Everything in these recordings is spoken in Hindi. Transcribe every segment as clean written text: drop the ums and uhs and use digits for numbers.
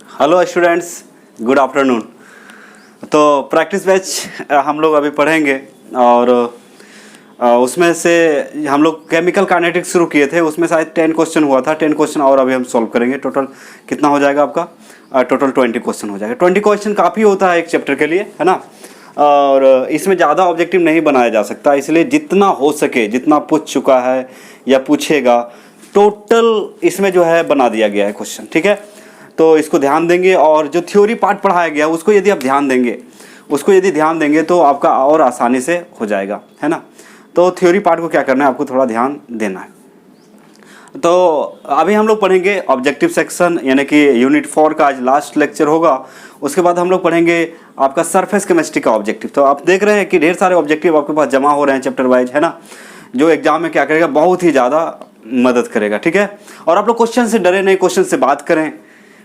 Hello students, good afternoon. तो प्रैक्टिस बैच हम लोग अभी पढ़ेंगे और उसमें से हम लोग केमिकल काइनेटिक्स शुरू किए थे। उसमें शायद 10 क्वेश्चन हुआ था। 10 क्वेश्चन और अभी हम सॉल्व करेंगे। टोटल कितना हो जाएगा आपका? टोटल 20 क्वेश्चन हो जाएगा। 20 क्वेश्चन काफ़ी होता है एक चैप्टर के लिए, है ना। और इसमें ज़्यादा ऑब्जेक्टिव नहीं बनाया जा सकता, इसलिए जितना हो सके, जितना पूछ चुका है या पूछेगा, टोटल इसमें जो है बना दिया गया है क्वेश्चन। ठीक है, तो इसको ध्यान देंगे। और जो थ्योरी पार्ट पढ़ाया गया उसको यदि आप ध्यान देंगे तो आपका और आसानी से हो जाएगा, है ना। तो थ्योरी पार्ट को क्या करना है, आपको थोड़ा ध्यान देना है। तो अभी हम लोग पढ़ेंगे ऑब्जेक्टिव सेक्शन, यानी कि यूनिट 4 का आज लास्ट लेक्चर होगा। उसके बाद हम लोग पढ़ेंगे आपका सरफेस केमिस्ट्री का ऑब्जेक्टिव। तो आप देख रहे हैं कि ढेर सारे ऑब्जेक्टिव आपके पास जमा हो रहे हैं चैप्टर वाइज, है ना, जो एग्जाम में क्या करेगा, बहुत ही ज़्यादा मदद करेगा। ठीक है, और आप लोग क्वेश्चन से डरे नहीं, क्वेश्चन से बात करें।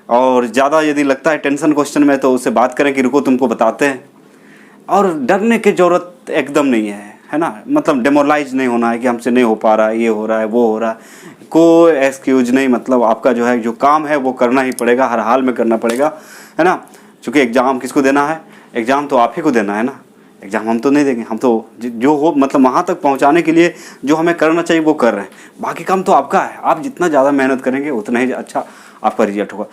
और ज़्यादा यदि लगता है टेंशन क्वेश्चन में तो उससे बात करें कि रुको तुमको बताते हैं। और डरने की ज़रूरत एकदम नहीं है ना। मतलब डेमोरलाइज नहीं होना है कि हमसे नहीं हो पा रहा है, ये हो रहा है, वो हो रहा है, कोई एक्सक्यूज नहीं। मतलब आपका जो है जो काम है वो करना ही पड़ेगा, हर हाल में करना पड़ेगा, है ना। क्योंकि एग्ज़ाम किसको देना है? एग्ज़ाम तो आप ही को देना है ना। एग्ज़ाम हम तो नहीं देंगे, हम तो जो हो मतलब वहाँ तक पहुँचाने के लिए जो हमें करना चाहिए वो कर रहे हैं। बाकी काम तो आपका है। आप जितना ज़्यादा मेहनत करेंगे उतना ही अच्छा आपका रिजल्ट होगा।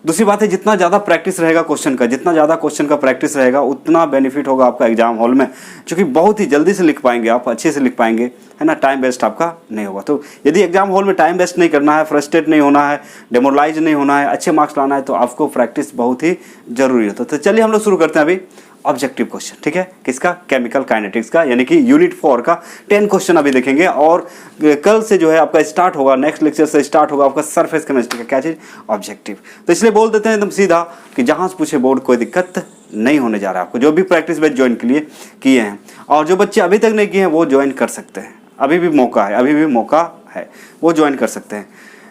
दूसरी बात है, जितना ज़्यादा प्रैक्टिस रहेगा क्वेश्चन का, जितना ज़्यादा क्वेश्चन का प्रैक्टिस रहेगा उतना बेनिफिट होगा आपका एग्जाम हॉल में, क्योंकि बहुत ही जल्दी से लिख पाएंगे आप, अच्छे से लिख पाएंगे, है ना। टाइम वेस्ट आपका नहीं होगा। तो यदि एग्जाम हॉल में टाइम वेस्ट नहीं करना है, फ्रस्ट्रेट नहीं होना है, डेमोरलाइज नहीं होना है, अच्छे मार्क्स लाना है, तो आपको प्रैक्टिस बहुत ही जरूरी होता है। तो चलिए हम लोग शुरू करते हैं अभी ऑब्जेक्टिव क्वेश्चन। ठीक है, किसका? केमिकल काइनेटिक्स का, यानी कि यूनिट 4 का 10 क्वेश्चन अभी देखेंगे। और कल से जो है आपका स्टार्ट होगा, नेक्स्ट लेक्चर से स्टार्ट होगा आपका सरफेस केमिस्ट्री का क्या चीज़? ऑब्जेक्टिव। तो इसलिए बोल देते हैं एकदम सीधा कि जहाँ से पूछे बोर्ड, कोई दिक्कत नहीं होने जा रहा है आपको। जो भी प्रैक्टिस बैच ज्वाइन के लिए किए हैं और जो बच्चे अभी तक नहीं किए हैं वो ज्वाइन कर सकते हैं। अभी भी मौका है, वो ज्वाइन कर सकते हैं।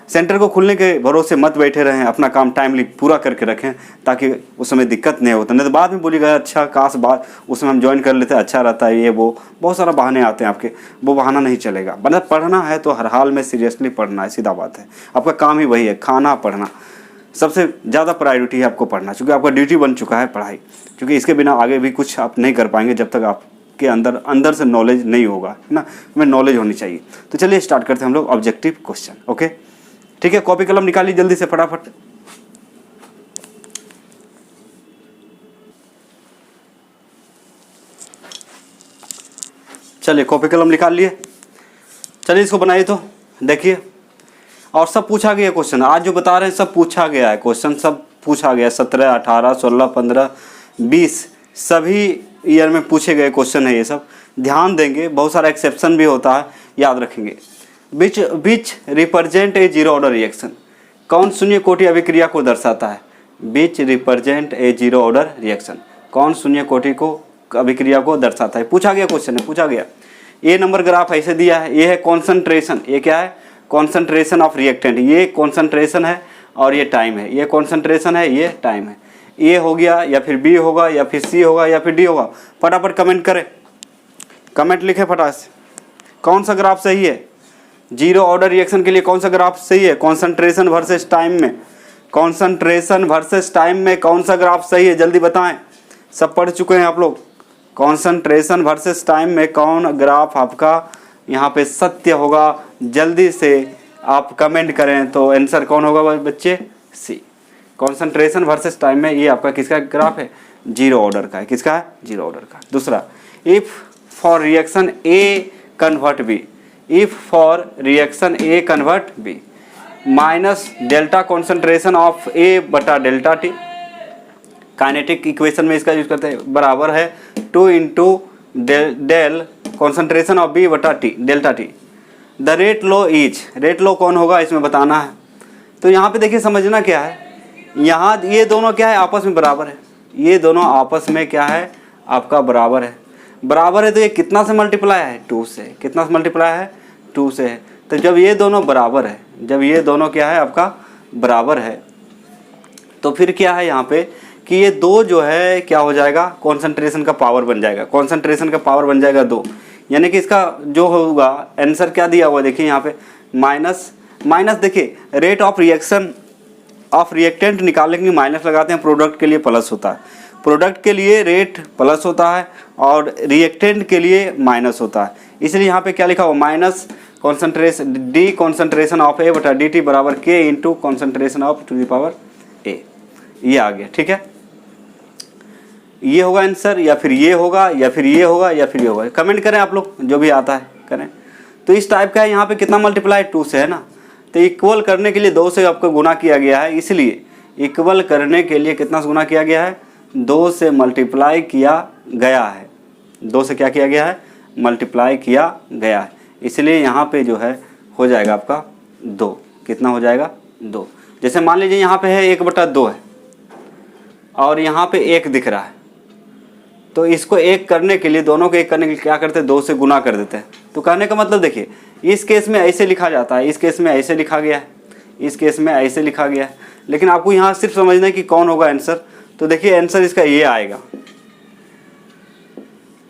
सेंटर को खुलने के भरोसे मत बैठे रहें, अपना काम टाइमली पूरा करके रखें, ताकि उस समय दिक्कत नहीं होता। नहीं तो बाद में बोलिएगा अच्छा काश बात उस समय हम ज्वाइन कर लेते, अच्छा रहता है, ये वो बहुत सारा बहाने आते हैं आपके। वो बहाना नहीं चलेगा। मतलब पढ़ना है तो हर हाल में सीरियसली पढ़ना है, सीधा बात है। आपका काम ही वही है, खाना पढ़ना। सबसे ज़्यादा प्रायोरिटी है आपको पढ़ना, क्योंकि आपका ड्यूटी बन चुका है पढ़ाई। क्योंकि इसके बिना आगे भी कुछ आप नहीं कर पाएंगे जब तक आपके अंदर से नॉलेज नहीं होगा, है ना। हमें नॉलेज होनी चाहिए। तो चलिए स्टार्ट करते हैं हम लोग ऑब्जेक्टिव क्वेश्चन। ओके, ठीक है, कॉपी कलम निकालिए जल्दी से फटाफट। चलिए कॉपी कलम निकाल लिए, चलिए इसको बनाइए। तो देखिए, और सब पूछा गया क्वेश्चन, आज जो बता रहे हैं सब पूछा गया है क्वेश्चन, सब पूछा गया। 17, 18, 16, 15, 20 सभी ईयर में पूछे गए क्वेश्चन है ये सब। ध्यान देंगे, बहुत सारा एक्सेप्शन भी होता है, याद रखेंगे। Which represent a zero order reaction? कौन शून्य कोटि अभिक्रिया को दर्शाता है? Which represent a zero order reaction? कौन शून्य कोटि को अभिक्रिया को दर्शाता है? पूछा गया क्वेश्चन है, पूछा गया। ए नंबर ग्राफ ऐसे दिया है, ये है कॉन्सेंट्रेशन, ये क्या है? Concentration of reactant. ये कॉन्सेंट्रेशन है और ये टाइम है। ये कॉन्सेंट्रेशन है, ये टाइम है। ए हो गया या फिर बी होगा या फिर सी होगा या फिर डी होगा। फटाफट कमेंट करें, कमेंट लिखे फटाफट से। कौन सा ग्राफ सही है? जीरो ऑर्डर रिएक्शन के लिए कौन सा ग्राफ सही है? कॉन्सेंट्रेशन वर्सेस टाइम में, कॉन्सेंट्रेशन वर्सेस टाइम में कौन सा ग्राफ सही है? जल्दी बताएं, सब पढ़ चुके हैं आप लोग। कॉन्सेंट्रेशन वर्सेस टाइम में कौन ग्राफ आपका यहाँ पे सत्य होगा? जल्दी से आप कमेंट करें। तो आंसर कौन होगा बच्चे? सी। कॉन्सेंट्रेशन वर्सेस टाइम में ये आपका किसका ग्राफ है? जीरो ऑर्डर का है। किसका है? जीरो ऑर्डर का। दूसरा, if for reaction A convert B, if for reaction A convert B minus delta concentration of A बटा डेल्टा टी, काइनेटिक इक्वेशन में इसका यूज करते हैं, बराबर है 2 into del concentration of B बटा T, delta T. The rate law is, rate law कौन होगा इसमें बताना है। तो यहाँ पे देखिए समझना क्या है, यहाँ ये दोनों क्या है? आपस में बराबर है। ये दोनों आपस में क्या है? आपका बराबर है। बराबर है तो ये कितना से मल्टीप्लाई है? 2 से। कितना से मल्टीप्लाई है? 2 से है। तो जब ये दोनों बराबर है, जब ये दोनों क्या है आपका बराबर है, तो फिर क्या है यहाँ पे कि ये 2 जो है क्या हो जाएगा? कॉन्सेंट्रेशन का पावर बन जाएगा। कॉन्सेंट्रेशन का पावर बन जाएगा 2, यानी कि इसका जो होगा आंसर क्या दिया हुआ देखिए यहाँ पे, माइनस देखिए rate of reaction of reactant निकालने के लिए माइनस लगाते हैं, प्रोडक्ट के लिए प्लस होता है। प्रोडक्ट के लिए रेट प्लस होता है और रिएक्टेंट के लिए माइनस होता है। इसलिए यहाँ पे क्या लिखा हुआ, minus concentration D concentration of A बटा डी टी बराबर K into concentration of to the power A. ये आ गया, ठीक है। ये होगा आंसर, या फिर ये होगा, या फिर ये होगा, या फिर ये होगा। कमेंट करें आप लोग, जो भी आता है करें। तो इस टाइप का है। यहाँ पे कितना मल्टीप्लाई 2 से है ना, तो इक्वल करने के लिए 2 से आपको गुना किया गया है। इसलिए इक्वल करने के लिए कितना से गुना किया गया है, 2 से मल्टीप्लाई किया गया है। 2 से क्या किया गया है, मल्टीप्लाई किया गया है। इसलिए यहाँ पे जो है हो जाएगा आपका 2। कितना हो जाएगा, 2। जैसे मान लीजिए यहाँ पे है 1/2 है और यहाँ पे 1 दिख रहा है, तो इसको 1 करने के लिए, दोनों को 1 करने के लिए क्या करते हैं, 2 से गुना कर देते हैं। तो कहने का मतलब देखिए, इस केस में ऐसे लिखा जाता है, इस केस में ऐसे लिखा गया है, इस केस में ऐसे लिखा गया है। लेकिन आपको यहाँ सिर्फ समझना है कि कौन होगा आंसर। तो देखिए आंसर इसका ये आएगा,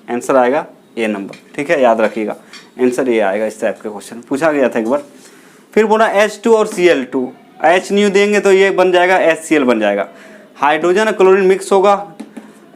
आंसर आएगा ए नंबर, ठीक है, याद रखिएगा आंसर ये आएगा। इस टाइप का क्वेश्चन पूछा गया था एक बार। फिर बोला H2 और Cl2, H न्यू देंगे तो ये बन जाएगा HCl बन जाएगा। हाइड्रोजन और क्लोरीन मिक्स होगा,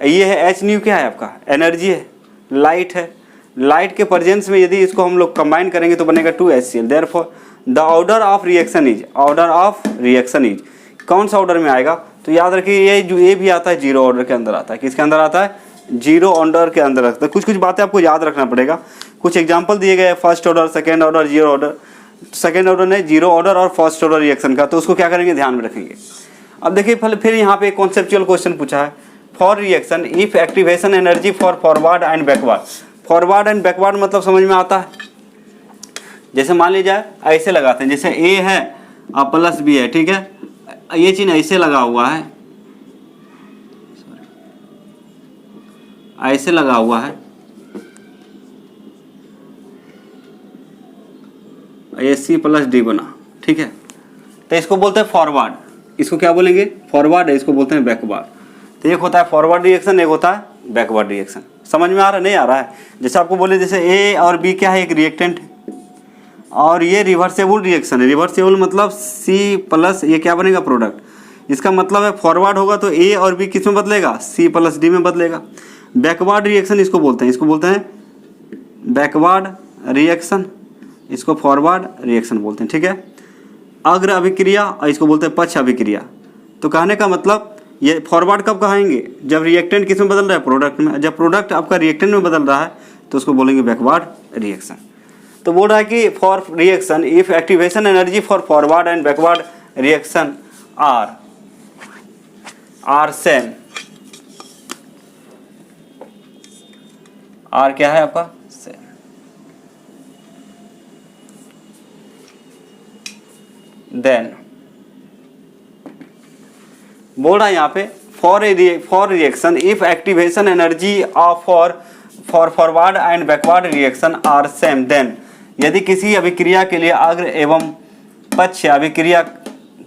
ये है H न्यू, क्या है आपका, एनर्जी है, लाइट है। लाइट के प्रेजेंस में यदि इसको हम लोग कंबाइन करेंगे तो बनेगा 2HCl। Therefore the order of reaction is, order of reaction is, कौन सा ऑर्डर में आएगा, तो याद रखिए ये जो ये भी आता है 0 ऑर्डर के अंदर आता है। किसके अंदर आता है, 0 ऑर्डर के अंदर आता है। कुछ कुछ बातें आपको याद रखना पड़ेगा। कुछ एग्जाम्पल दिए गए, first order, second order, 0 order, second order नहीं 0 ऑर्डर और फर्स्ट ऑर्डर रिएक्शन का, तो उसको क्या करेंगे, ध्यान में रखेंगे। अब देखिए फिर यहाँ पे एक कॉन्सेप्चुअल क्वेश्चन पूछा है, for reaction if activation energy for forward and backward. Forward and backward मतलब समझ में आता है। जैसे मान लीजिए ऐसे लगाते हैं, जैसे ए है और प्लस बी है, ठीक है, ये चीज ऐसे लगा हुआ है, ऐसे लगा हुआ है, ये C + D बना, ठीक है। तो इसको बोलते हैं फॉरवर्ड, इसको क्या बोलेंगे, फॉरवर्ड है, इसको बोलते हैं बैकवर्ड। तो एक होता है फॉरवर्ड रिएक्शन, एक होता है बैकवर्ड रिएक्शन। समझ में आ रहा है, नहीं आ रहा है। जैसे आपको बोले, जैसे ए और बी क्या है, एक रिएक्टेंट है और ये रिवर्सेबल रिएक्शन है। रिवर्सेबल मतलब C+ ये क्या बनेगा, प्रोडक्ट। इसका मतलब है फॉरवर्ड होगा तो ए और बी किस में बदलेगा, C + D में बदलेगा। बैकवर्ड रिएक्शन इसको बोलते हैं, इसको बोलते हैं बैकवर्ड रिएक्शन, इसको फॉरवर्ड रिएक्शन बोलते हैं, ठीक है। अग्र अभिक्रिया और इसको बोलते हैं पक्ष अभिक्रिया। तो कहने का मतलब ये फॉरवर्ड कब कहेंगे, जब रिएक्टेंट किस में बदल रहा है, प्रोडक्ट में। जब प्रोडक्ट आपका रिएक्टेंट में बदल रहा है तो उसको बोलेंगे बैकवर्ड रिएक्शन। तो बोल रहा है कि for reaction if activation energy for forward and backward reaction are same, R क्या है आपका, सेम, देन बोल रहा है यहाँ पे for reaction if activation energy of for forward and backward reaction are same, then यदि किसी अभिक्रिया के लिए अग्र एवं पक्ष अभिक्रिया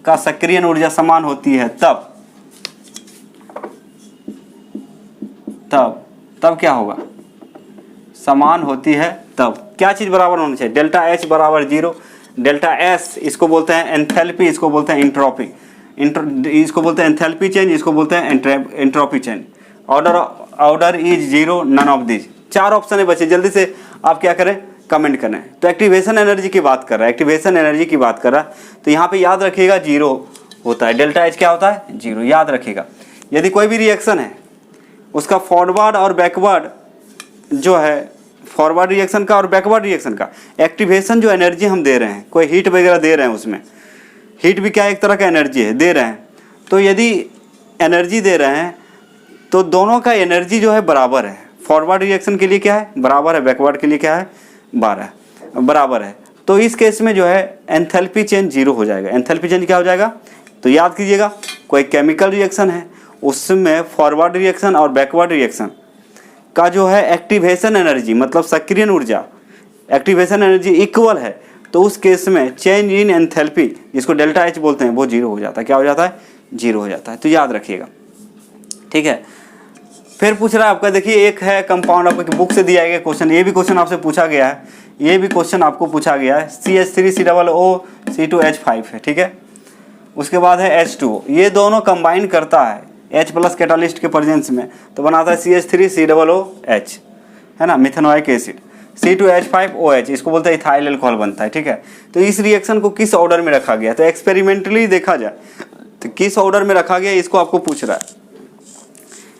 का सक्रियण ऊर्जा समान होती है, तब क्या होगा, समान होती है तब क्या चीज बराबर होनी चाहिए, डेल्टा H बराबर 0, डेल्टा S इसको बोलते हैं एंथैल्पी, इसको बोलते हैं इंट्रोपी, इसको बोलते हैं एंथैल्पी चेंज, इसको बोलते हैं entropy change. Order is 0 none of this. 4 option है बचे, जल्दी से आप क्या करें, कमेंट करें। तो एक्टिवेशन एनर्जी की बात कर रहा है, एक्टिवेशन एनर्जी की बात कर रहा है, तो यहाँ पे याद रखिएगा 0 होता है, डेल्टा H क्या होता है, 0, याद रखिएगा। यदि कोई भी रिएक्शन है उसका फॉरवर्ड और बैकवर्ड जो है, फॉरवर्ड रिएक्शन का और बैकवर्ड रिएक्शन का एक्टिवेशन जो एनर्जी हम दे रहे हैं, कोई हीट वगैरह दे रहे हैं, उसमें हीट भी क्या एक तरह का एनर्जी है, दे रहे हैं। तो यदि एनर्जी दे रहे हैं तो दोनों का एनर्जी जो है बराबर है। फॉरवर्ड रिएक्शन के लिए क्या है, बराबर है, बैकवर्ड के लिए क्या है, बराबर है। तो इस केस में जो है एंथैल्पी चेंज 0 हो जाएगा। एंथैल्पी चेंज क्या हो जाएगा, तो याद कीजिएगा, कोई केमिकल रिएक्शन है उसमें फॉरवर्ड रिएक्शन और बैकवर्ड रिएक्शन का जो है एक्टिवेशन एनर्जी मतलब सक्रियण ऊर्जा, एक्टिवेशन एनर्जी इक्वल है, तो उस केस में चेंज इन एंथैल्पी जिसको डेल्टा H बोलते हैं वो 0 हो जाता है। क्या हो जाता है, 0 हो जाता है। तो याद रखिएगा, ठीक है। फिर पूछ रहा है आपका, देखिए एक है कंपाउंड, आपको बुक से दिया गया क्वेश्चन, ये भी क्वेश्चन आपसे पूछा गया है, ये भी क्वेश्चन आपको पूछा गया है, CH3COO C2H5 है, ठीक है। उसके बाद है H2O, ये दोनों कंबाइन करता है H प्लस कैटालिस्ट के प्रेजेंस में तो बनाता है CH3COOH, है ना, मिथेनोइक एसिड। C2H5OH, इसको बोलते हैं इथाइल अल्कोहल बनता है, ठीक है। तो इस रिएक्शन को किस ऑर्डर में रखा गया, तो एक्सपेरिमेंटली देखा जाए तो किस ऑर्डर में रखा गया इसको आपको पूछ रहा है,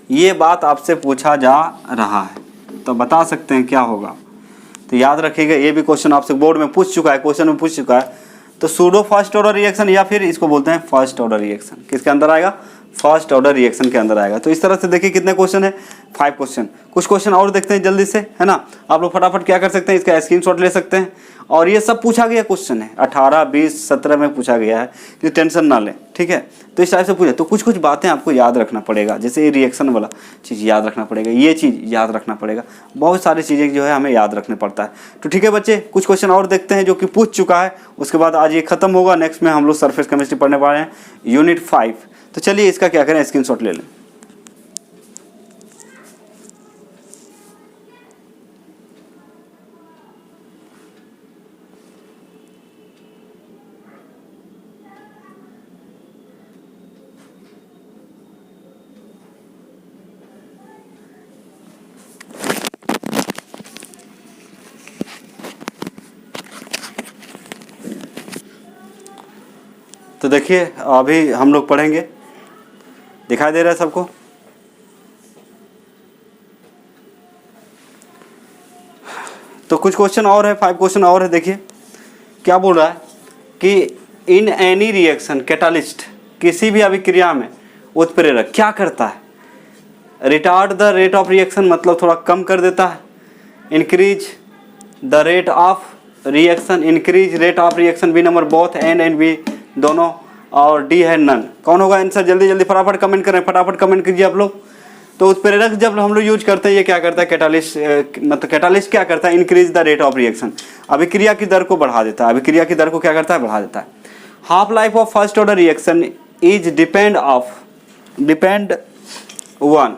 ये बात आपसे पूछा जा रहा है, तो बता सकते हैं क्या होगा। तो याद रखिएगा, ये भी क्वेश्चन आपसे बोर्ड में पूछ चुका है, क्वेश्चन में पूछ चुका है। तो सूडो फर्स्ट ऑर्डर रिएक्शन या फिर इसको बोलते हैं फर्स्ट ऑर्डर रिएक्शन, किसके अंदर आएगा, फर्स्ट ऑर्डर रिएक्शन के अंदर आएगा। तो इस तरह से देखिए कितने क्वेश्चन है, 5 क्वेश्चन। कुछ क्वेश्चन और देखते हैं जल्दी से, है ना। आप लोग फटाफट क्या कर सकते हैं, इसका स्क्रीनशॉट ले सकते हैं। और ये सब पूछा गया क्वेश्चन है, 18, 20, 17 में पूछा गया है, तो टेंशन ना लें, ठीक है। तो इस टाइप से पूछे तो कुछ कुछ बातें आपको याद रखना पड़ेगा, जैसे ये रिएक्शन वाला चीज़ याद रखना पड़ेगा, ये चीज़ याद रखना पड़ेगा, बहुत सारी चीज़ें जो है हमें याद रखने पड़ता है। तो ठीक है बच्चे, कुछ क्वेश्चन और देखते हैं जो कि पूछ चुका है, उसके बाद आज ये खत्म होगा। नेक्स्ट में हम लोग सरफेस केमिस्ट्री पढ़ने वाले हैं, यूनिट 5। तो चलिए इसका क्या करें, स्क्रीनशॉट ले लें। तो देखिए अभी हम लोग पढ़ेंगे, दिखाई दे रहा है सबको। तो कुछ क्वेश्चन और है, 5 क्वेश्चन और है। देखिए क्या बोल रहा है कि इन एनी रिएक्शन कैटालिस्ट, किसी भी अभिक्रिया में उत्प्रेरक क्या करता है, retard the rate of reaction, मतलब थोड़ा कम कर देता है, increase the rate of reaction, increase rate of reaction, B number both A and B दोनों, और डी है नन। कौन होगा आंसर, जल्दी जल्दी फटाफट कमेंट करें, फटाफट कमेंट कीजिए आप लोग। तो उत्प्रेरक जब हम लोग यूज करते हैं, ये क्या करता है, कैटालिस्ट, मतलब कैटालिस्ट क्या करता है, increase the rate of reaction, अभिक्रिया की दर को बढ़ा देता है, अभिक्रिया की दर को क्या करता है, बढ़ा देता है। Half life of first order reaction is depend one,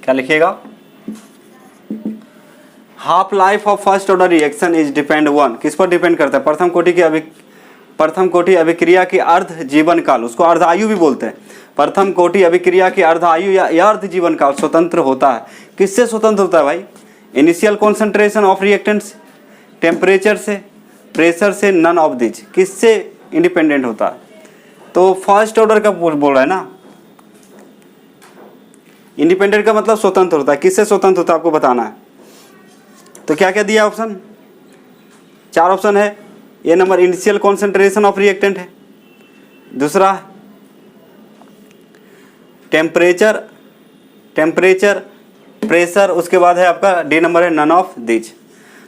क्या लिखिएगा, half life of first order reaction is depend one, किस पर डिपेंड करता है, प्रथम कोटि अभिक्रिया की अर्ध जीवन काल, उसको अर्ध आयु भी बोलते हैं, प्रथम कोटि अभिक्रिया की अर्ध आयु या अर्ध जीवन काल स्वतंत्र होता है। किससे स्वतंत्र होता है भाई, initial concentration of reactants, temperature से, प्रेशर से, नन ऑफ दिस, किससे इंडिपेंडेंट होता है। तो फर्स्ट ऑर्डर का बोल रहा है ना, इंडिपेंडेंट का मतलब स्वतंत्र होता है, किससे स्वतंत्र होता है आपको बताना है। तो क्या क्या दिया ऑप्शन, 4 ऑप्शन है। ये number initial concentration of reactant है, दूसरा टेम्परेचर, प्रेशर, उसके बाद है आपका डी नंबर है नन ऑफ दिस।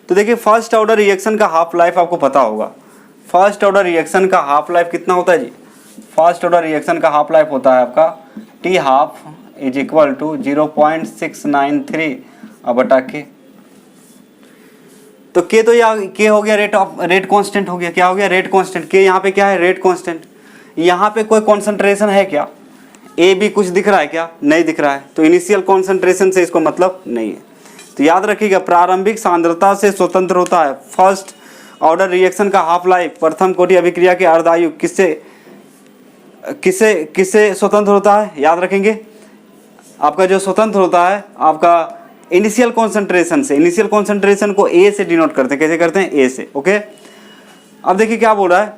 तो देखिए फर्स्ट ऑर्डर रिएक्शन का हाफ लाइफ आपको पता होगा, फर्स्ट ऑर्डर रिएक्शन का हाफ लाइफ कितना होता है जी, फर्स्ट ऑर्डर रिएक्शन का हाफ लाइफ होता है आपका T half is equal to 0.693 बटा के। तो के तो यहाँ के हो गया रेट कांस्टेंट हो गया, क्या हो गया, रेट कांस्टेंट। के यहाँ पे क्या है, रेट कांस्टेंट। यहाँ पे कोई कॉन्सेंट्रेशन है क्या, ए बी कुछ दिख रहा है क्या, नहीं दिख रहा है, तो इनिशियल कॉन्सेंट्रेशन से इसको मतलब नहीं है। तो याद रखिएगा प्रारंभिक सांद्रता से स्वतंत्र होता है फर्स्ट ऑर्डर रिएक्शन का हाफ लाइफ, प्रथम कोटि अभिक्रिया के अर्धायु किससे स्वतंत्र होता है, याद रखेंगे आपका जो स्वतंत्र होता है आपका इनिशियल कॉन्सेंट्रेशन से। इनिशियल कॉन्सेंट्रेशन को ए से डिनोट करते हैं, कैसे करते हैं, ए से, ओके। अब देखिए क्या बोल रहा है,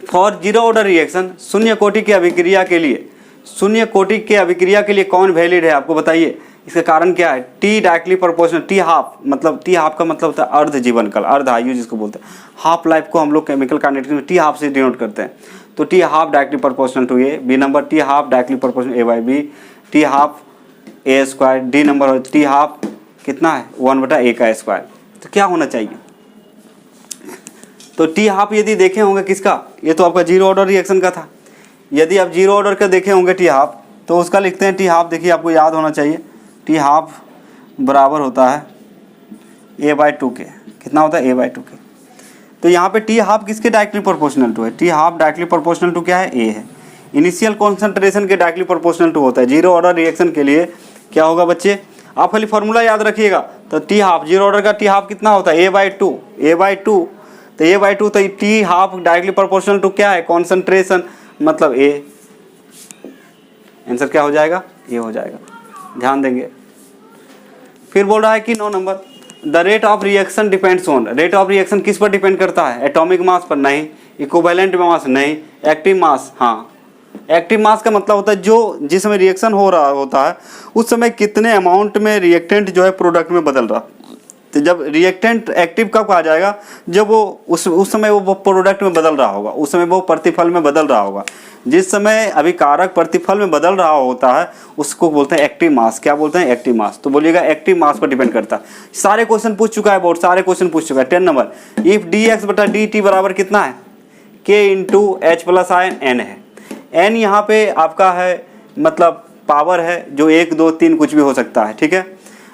फॉर जीरो ऑर्डर रिएक्शन, शून्य कोटि के अभिक्रिया के लिए, शून्य कोटि के अभिक्रिया के लिए कौन वैलिड है आपको बताइए, इसका कारण क्या है, T directly proportional, T half, मतलब टी हाफ का मतलब होता है अर्ध जीवन काल, अर्ध आयु जिसको बोलते हैं। हाफ लाइफ को हम लोग केमिकल काइनेटिक्स में टी हाफ से डिनोट करते हैं। तो T half directly proportional to A, B number T half directly proportional A by B, T half A square, D number T half कितना है 1/a का स्क्वायर। तो क्या होना चाहिए, तो टी हाफ यदि देखे होंगे किसका, ये तो आपका जीरो ऑर्डर रिएक्शन का था, यदि आप जीरो ऑर्डर का देखे होंगे टी हाफ, तो उसका लिखते हैं टी हाफ, देखिए आपको याद होना चाहिए टी हाफ बराबर होता है a/2 के, कितना होता है a/2 के। तो यहाँ पे टी हाफ किसके डायरेक्टली प्रोपोर्शनल टू है, T half directly proportional to क्या है, ए है। इनिशियल कॉन्सेंट्रेशन के डायरेक्टली प्रोपोर्शनल टू होता है जीरो ऑर्डर रिएक्शन के लिए, क्या होगा बच्चे, आप खाली फॉर्मूला याद रखिएगा। तो टी हाफ जीरो ऑर्डर का टी हाफ कितना होता है a/2, तो A/2, तो T half directly proportional to क्या है, कॉन्सेंट्रेशन, मतलब A। आंसर क्या हो जाएगा, ये हो जाएगा, ध्यान देंगे। फिर बोल रहा है कि 9 number, the rate of reaction depends on, rate of reaction किस पर डिपेंड करता है, एटॉमिक मास पर नहीं, इक्विवेलेंट मास नहीं, एक्टिव मास, हाँ एक्टिव मास का मतलब होता है जो जिस समय रिएक्शन हो रहा होता है उस समय कितने अमाउंट में रिएक्टेंट जो है प्रोडक्ट में बदल रहा। तो जब रिएक्टेंट एक्टिव कब कहा जाएगा, जब वो उस समय वो प्रोडक्ट में बदल रहा होगा, उस समय वो प्रतिफल में बदल रहा होगा। जिस समय अभिकारक प्रतिफल में बदल रहा होता है उसको बोलते हैं एक्टिव मास। क्या बोलते हैं, एक्टिव मास। तो बोलिएगा एक्टिव मास पर डिपेंड करता है। सारे क्वेश्चन पूछ चुका है बोर्ड, सारे क्वेश्चन पूछ चुका है। 10 नंबर, इफ dx/dt बराबर कितना है, k × H+n है। n यहाँ पे आपका है मतलब पावर है जो 1 2 3 कुछ भी हो सकता है, ठीक है।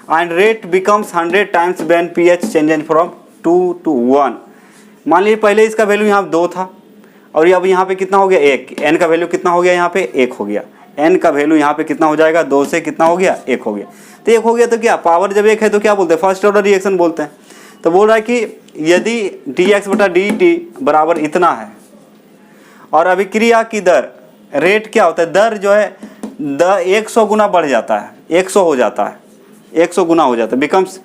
And rate becomes 100 times when pH changes from 2 to 1। मान लीजिए पहले इसका वैल्यू यहाँ 2 था और अब यहाँ पे कितना हो गया, 1। n का वैल्यू कितना हो गया, यहाँ पे 1 हो गया। n का वैल्यू यहाँ पे कितना हो जाएगा, 2 से कितना हो गया, 1 हो गया। तो 1 हो गया तो क्या, पावर जब 1 है तो क्या बोलते हैं, फर्स्ट ऑर्डर रिएक्शन बोलते हैं। तो बोल रहा है कि यदि dx/dt बराबर इतना है और अभिक्रिया की दर, रेट क्या होता है, दर जो है 100 गुना बढ़ जाता है, 100 हो जाता है, 100 गुना हो जाता है, बिकम्स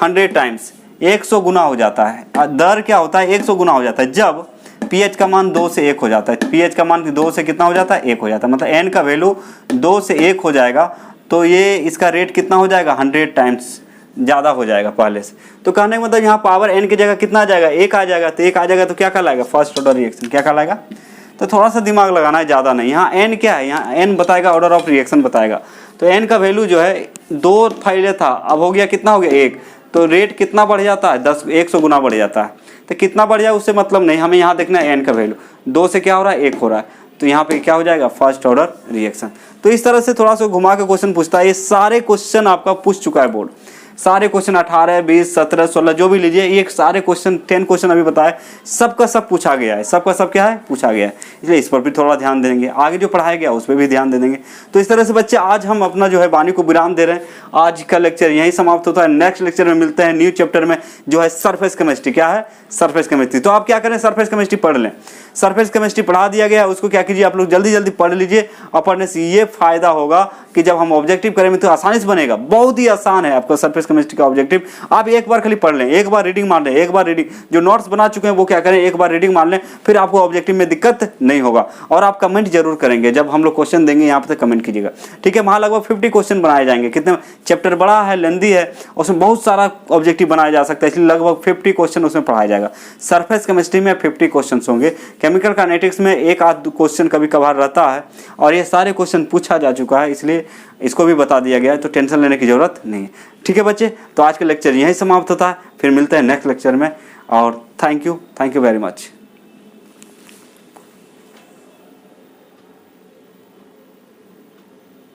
100 टाइम्स, 100 गुना हो जाता है। दर क्या होता है, 100 गुना हो जाता है जब pH का मान 2 से 1 हो जाता है। pH का मान 2 से कितना हो जाता है, 1 हो जाता है। मतलब n का वैल्यू 2 से 1 हो जाएगा तो ये इसका रेट कितना हो जाएगा, 100 टाइम्स ज़्यादा हो जाएगा पहले से। तो कहने का मतलब यहाँ पावर n की जगह कितना आ जाएगा, 1 आ जाएगा। तो 1 आ जाएगा तो क्या कहलाएगा, फर्स्ट ऑर्डर रिएक्शन। क्या कहलाएगा, तो थोड़ा सा दिमाग लगाना है, ज़्यादा नहीं। यहाँ n क्या है, यहाँ n बताएगा, ऑर्डर ऑफ रिएक्शन बताएगा। तो n का वैल्यू जो है 2 पहले था, अब हो गया कितना हो गया, 1। तो रेट कितना बढ़ जाता है, 100 गुना बढ़ जाता है। तो कितना बढ़ जाए उससे मतलब नहीं, हमें यहाँ देखना है n का वैल्यू 2 से क्या हो रहा है, 1 हो रहा है। तो यहाँ पे क्या हो जाएगा, फर्स्ट ऑर्डर रिएक्शन। तो इस तरह से थोड़ा सा घुमा के क्वेश्चन पूछता है। ये सारे क्वेश्चन आपका पूछ चुका है बोर्ड, सारे क्वेश्चन 18 20 17 16 जो भी लीजिए, ये सारे क्वेश्चन 10 क्वेश्चन अभी बताए, सबका सब पूछा गया है, सबका सब क्या है, पूछा गया है। इसलिए इस पर भी थोड़ा ध्यान देंगे, आगे जो पढ़ाया गया उस पर भी ध्यान दे देंगे। तो इस तरह से बच्चे आज हम अपना जो है वाणी को विराम दे रहे हैं। आज का लेक्चर यहीं समाप्त होता है। नेक्स्ट लेक्चर में मिलते हैं न्यू चैप्टर में जो है सरफेस केमिस्ट्री। क्या है, सरफेस केमिस्ट्री। तो आप क्या करें, सरफेस केमिस्ट्री पढ़ लें। सरफेस केमिस्ट्री पढ़ा दिया गया है, उसको क्या कीजिए आप लोग जल्दी जल्दी पढ़ लीजिए। और पढ़ने से ये फायदा होगा कि जब हम ऑब्जेक्टिव करेंगे तो आसानी से बनेगा। बहुत ही आसान है आपका सरफेस केमिस्ट्री का ऑब्जेक्टिव। आप एक बार खाली पढ़ लें, एक बार रीडिंग मार लें, एक बार रीडिंग जो नोट्स बना चुके हैं वो क्या करें, एक बार रीडिंग मार लें, फिर आपको ऑब्जेक्टिव में दिक्कत नहीं होगा। और आप कमेंट जरूर करेंगे जब हम लोग क्वेश्चन देंगे, यहाँ पे कमेंट कीजिएगा, ठीक है। वहाँ लगभग 50 क्वेश्चन बनाए जाएंगे। कितने, चैप्टर बड़ा है, लेंदी है, उसमें बहुत सारा ऑब्जेक्टिव बनाया जा सकता है, इसलिए लगभग 50 क्वेश्चन उसमें पढ़ाया जाएगा। सरफेस केमिस्ट्री में 50 क्वेश्चन होंगे। केमिकल काइनेटिक्स में एक आध क्वेश्चन कभी कभार रहता है और ये सारे क्वेश्चन पूछा जा चुका है, इसलिए इसको भी बता दिया गया है। तो टेंशन लेने की जरूरत नहीं है, ठीक है बच्चे। तो आज का लेक्चर यहीं समाप्त होता है, फिर मिलते हैं नेक्स्ट लेक्चर में। और थैंक यू वेरी मच।